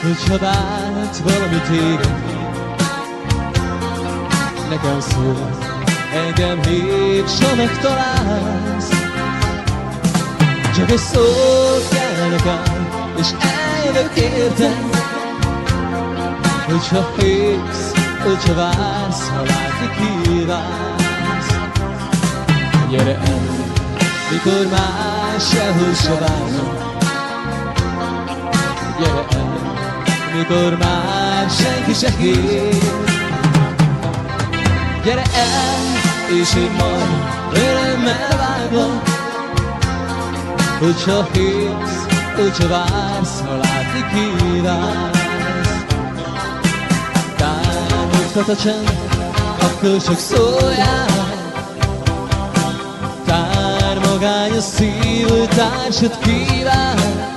hogyha vált valami téged, nekem szól, engem hívs, ha megtalálsz. Csak egy szót kell nekem, és eljövök érted. Hogyha hívsz, hogyha vársz, ha látni kívánsz. Gyere el, mikor már sehol se várnak. Gyere el, mikor már senki se hív. Gyere el, és én majd örömmel várlak. Hogyha hívsz, hogyha vársz, ha látni kívánsz. Támogat a csend, akkor csak szóljál. Tár magány a szív, társat kíván.